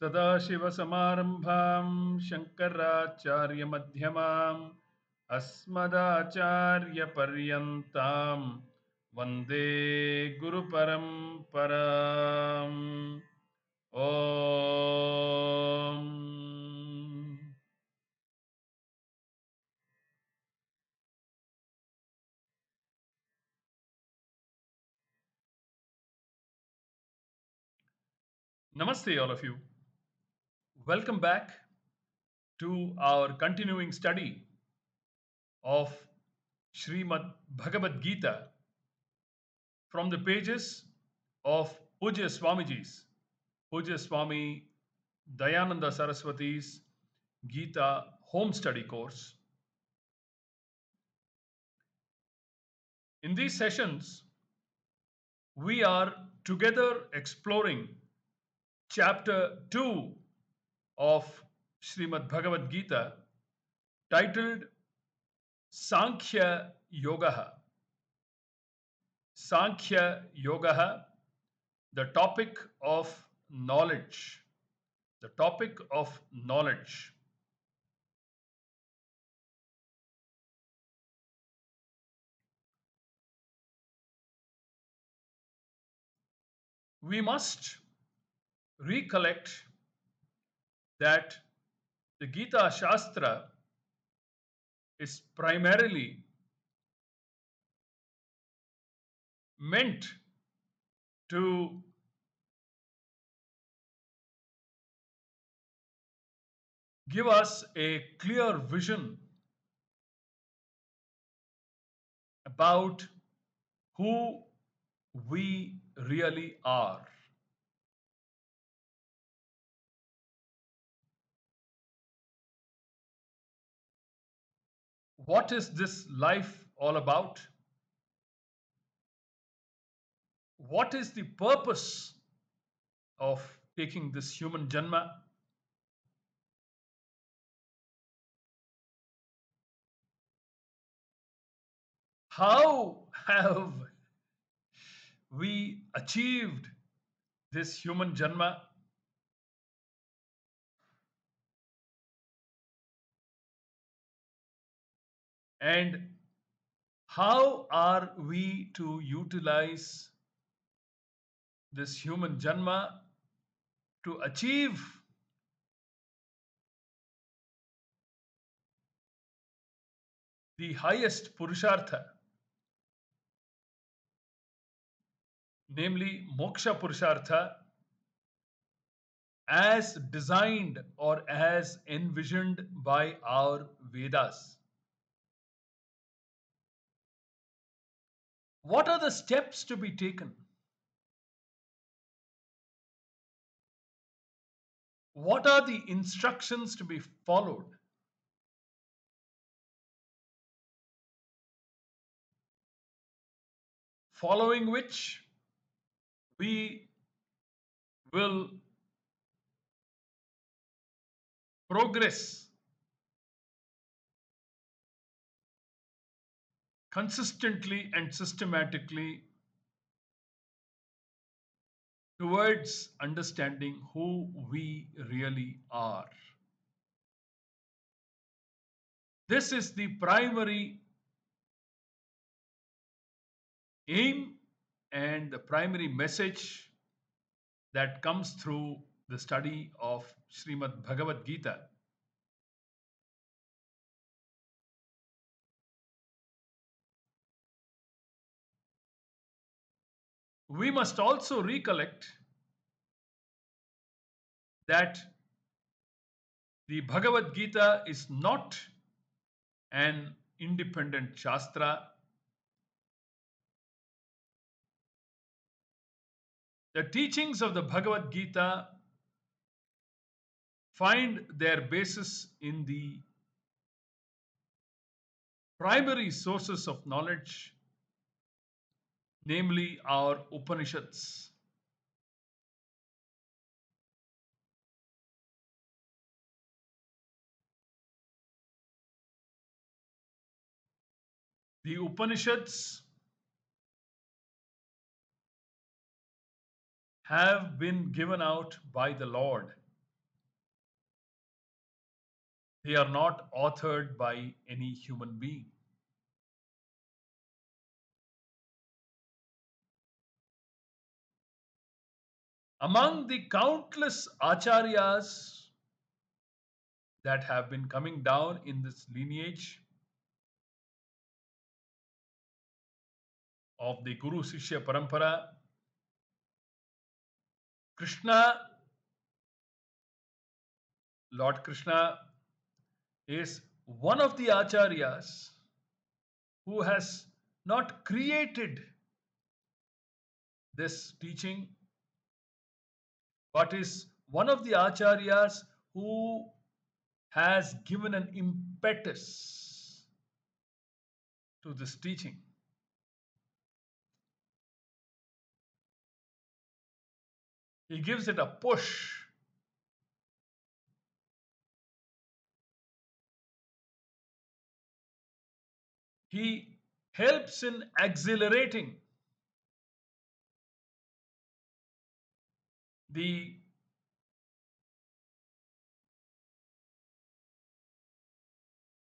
सदाशिवसमारम्भां शङ्कराचार्यमध्यमाम् अस्मदाचार्यपर्यन्तां वन्दे गुरुपरम्पराम् ॐ Namaste, all of you. Welcome back to our continuing study of Shrimad Bhagawad Geetha from the pages of Poojya Swamiji's, Poojya Swami Dayananda Saraswati's Geetha home study course. In these sessions, we are together exploring chapter 2 of Shrimad Bhagawad Geetha titled Sankhya Yogaha. Sankhya Yogaha, the topic of knowledge. The topic of knowledge. We must recollect that the Gita Shastra is primarily meant to give us a clear vision about who we really are. What is this life all about? What is the purpose of taking this human janma? How have we achieved this human janma? And how are we to utilize this human janma to achieve the highest purushartha, namely moksha purushartha, as designed or as envisioned by our Vedas? What are the steps to be taken? What are the instructions to be followed? Following which we will progress consistently and systematically towards understanding who we really are. This is the primary aim and the primary message that comes through the study of Shrimad Bhagawad Geetha. We must also recollect that the Bhagavad Gita is not an independent Shastra. The teachings of the Bhagavad Gita find their basis in the primary sources of knowledge, namely our Upanishads. The Upanishads have been given out by the Lord They are not authored by any human being. Among the countless acharyas that have been coming down in this lineage of the Guru Sishya Parampara, Krishna, Lord Krishna, is one of the acharyas who has not created this teaching, but is one of the acharyas who has given an impetus to this teaching. He gives it a push. He helps in accelerating the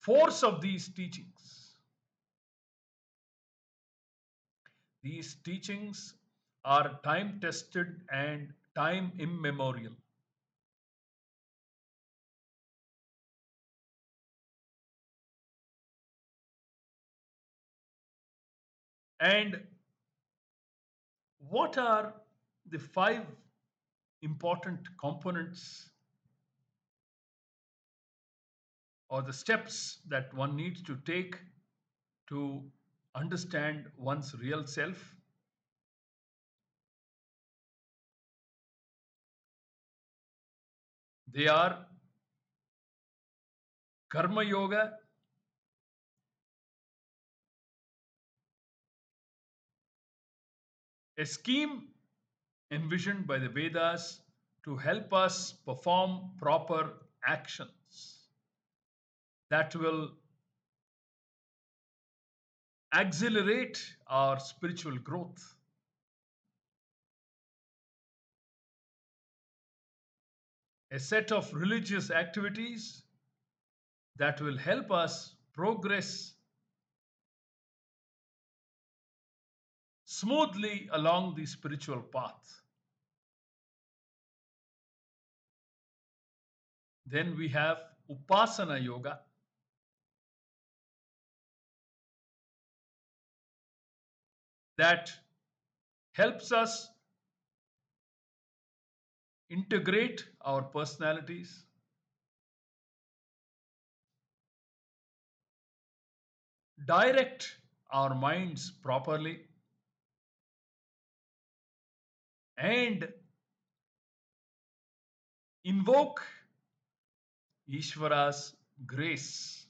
force of these teachings. These teachings are time tested and time immemorial. And what are the five important components or the steps that one needs to take to understand one's real self? They are Karma Yoga, a scheme envisioned by the Vedas to help us perform proper actions that will accelerate our spiritual growth. A set of religious activities that will help us progress smoothly along the spiritual path. Then we have Upasana Yoga, that helps us integrate our personalities, direct our minds properly, and invoke Ishvara's grace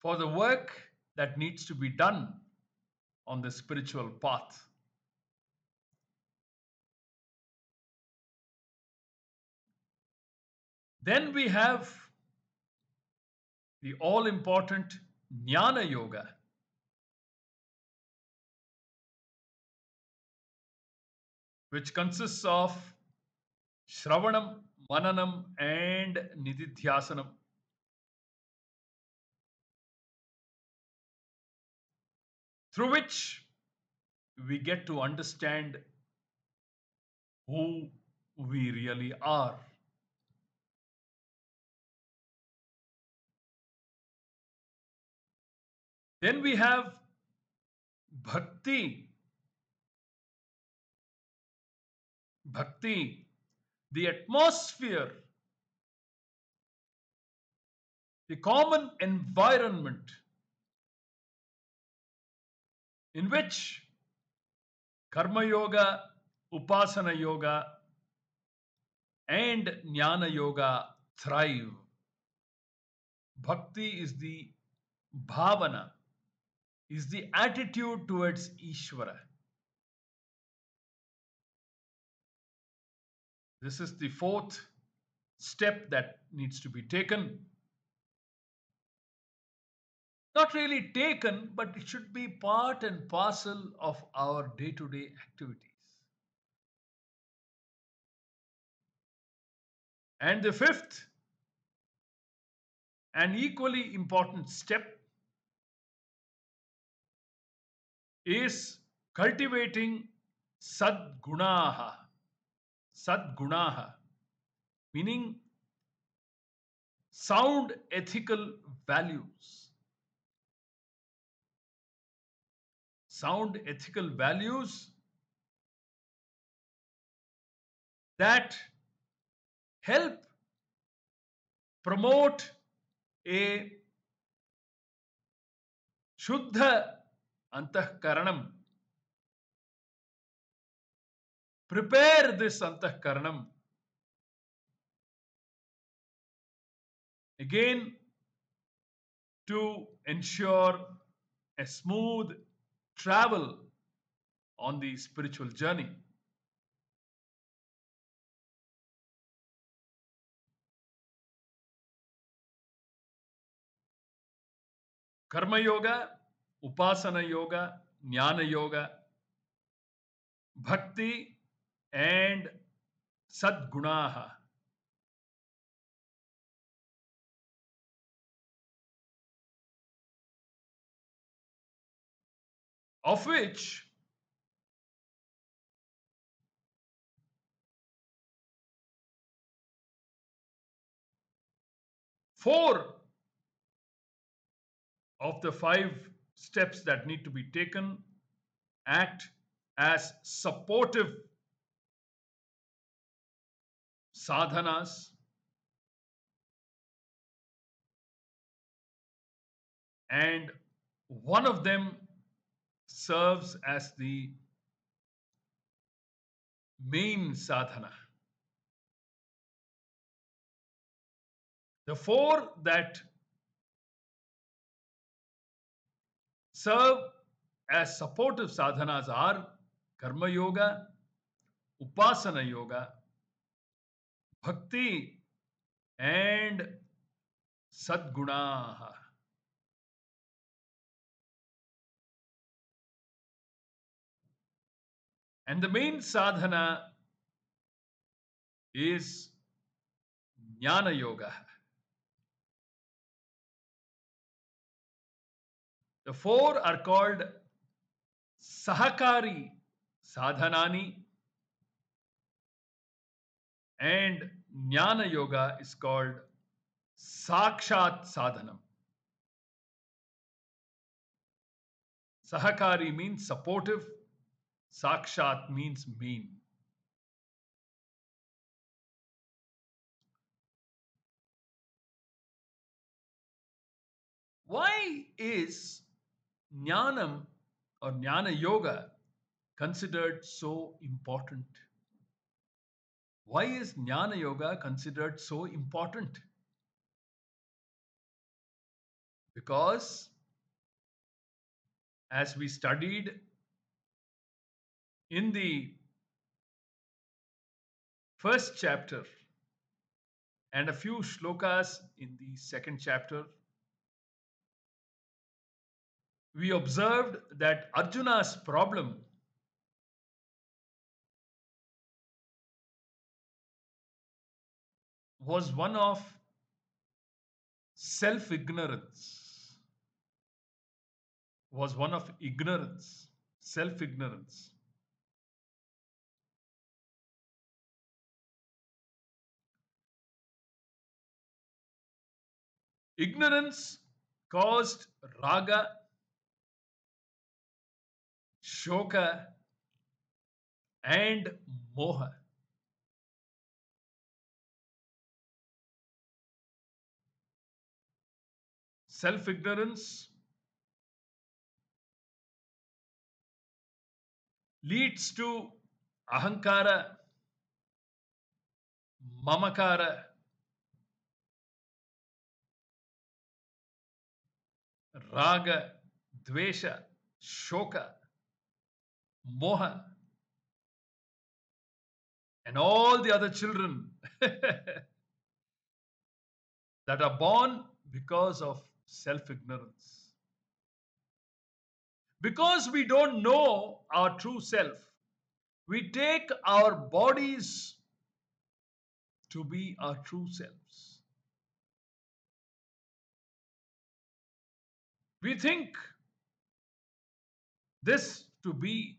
for the work that needs to be done on the spiritual path. Then we have the all important Jnana Yoga, which consists of Shravanam, Mananam, and Nididhyasanam. Through which we get to understand who we really are. Then we have Bhakti. Bhakti, the atmosphere, the common environment in which Karma Yoga, Upasana Yoga, and Jnana Yoga thrive. Bhakti is the bhavana, is the attitude towards Ishvara. This is the fourth step that needs to be taken. Not really taken, but it should be part and parcel of our day to day activities. And the fifth An equally important step is cultivating sadgunaha. Sadgunaha, meaning sound ethical values. Sound ethical values that help promote a Shuddha Antahkaranam. Prepare this Antahkaranam again to ensure a smooth travel on the spiritual journey. Karma Yoga, Upasana Yoga, Jnana Yoga, Bhakti, and Sadgunaha. Of which four of the five steps that need to be taken act as supportive sadhanas, and one of them serves as the main sadhana. The four that serve as supportive sadhanas are Karma Yoga, Upasana Yoga, Bhakti, and Sadgunaha. And the main sadhana is Jnana Yoga. The four are called Sahakari Sadhanani, and Jnana Yoga is called Sakshat Sadhanam. Sahakari means supportive, Sakshat means main. Why is Jnanam or Jnana Yoga considered so important? Why is Jnana Yoga considered so important? Because as we studied in the first chapter and a few shlokas in the second chapter, we observed that Arjuna's problem was one of self ignorance, was one of ignorance, self ignorance. Ignorance caused raga, shoka, and moha. Self ignorance leads to ahankara, mamakara, raga, dvesha, shoka, moha, and all the other children that are born because of self ignorance. Because we don't know our true self, we take our bodies to be our true selves. We think this to be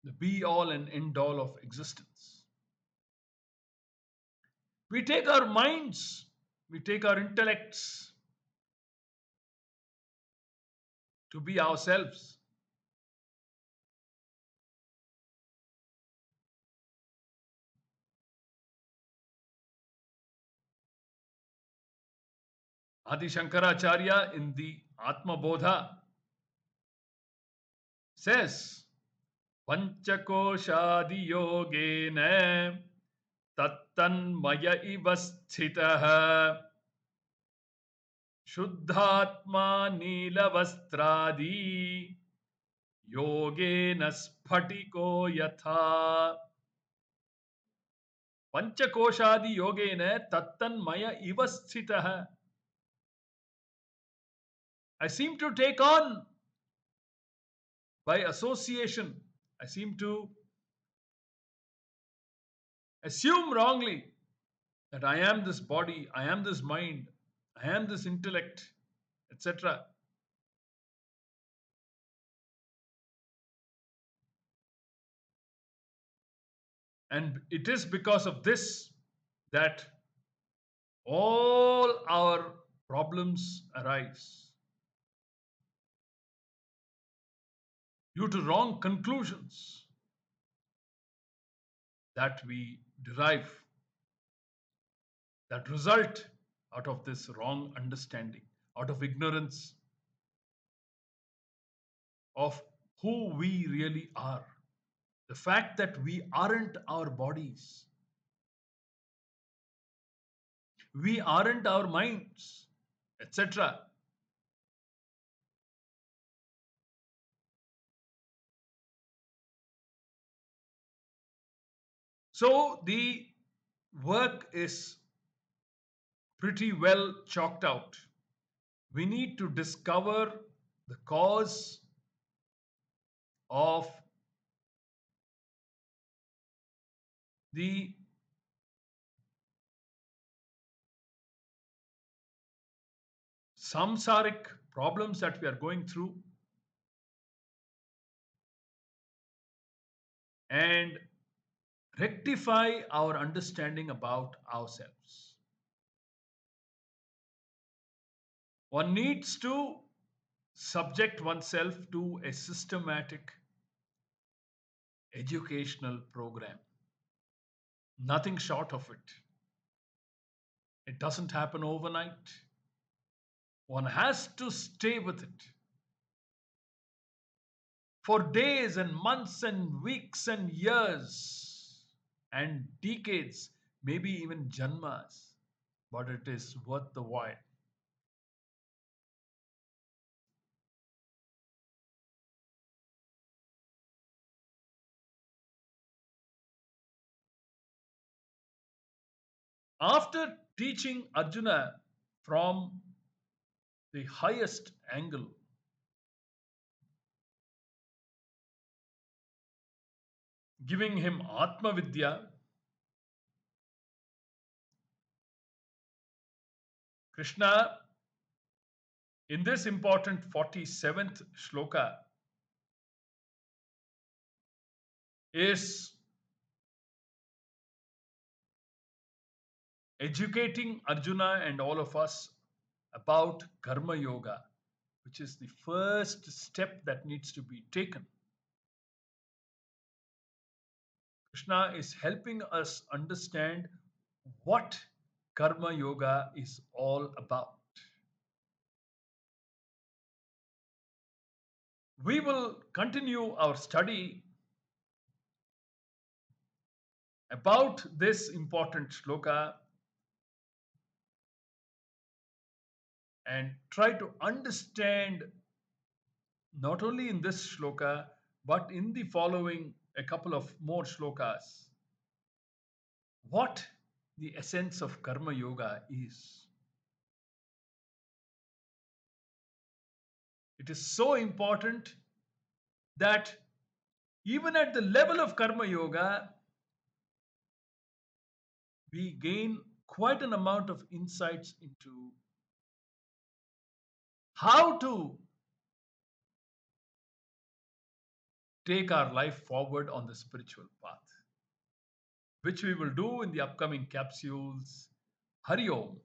the be all and end all of existence. We take our minds, we take our intellects to be ourselves. Adi Shankaracharya in the Atma Bodha says, Panchakoshadi yogena tattanmaya ivasthitaha Shuddhatma Neelavastradi Yogena Sphatiko Yatha Panchakoshadi Yogena Tattanmaya Ivasthitaha. I seem to take on by association. I seem to assume wrongly that I am this body, I am this mind, I am this intellect, etc. And it is because of this that all our problems arise due to wrong conclusions that we derive, that result out of this wrong understanding, out of ignorance of who we really are. The fact that we aren't our bodies, we aren't our minds, etc. So the work is pretty well chalked out. We need to discover the cause of the samsaric problems that we are going through and rectify our understanding about ourselves. One needs to subject oneself to a systematic educational program. Nothing short of it. It doesn't happen overnight. One has to stay with it for days and months and weeks and years and decades, maybe even janmas, but it is worth the while. After teaching Arjuna from the highest angle, giving him Atma Vidya, Krishna, in this important 47th shloka, is educating Arjuna and all of us about Karma Yoga, which is the first step that needs to be taken. Krishna is helping us understand what Karma Yoga is all about. We will continue our study about this important shloka and try to understand not only in this shloka but in the following a couple of more shlokas what the essence of Karma Yoga is. It is so important that even at the level of Karma Yoga, we gain quite an amount of insights into how to take our life forward on the spiritual path, which we will do in the upcoming capsules. Hari Om.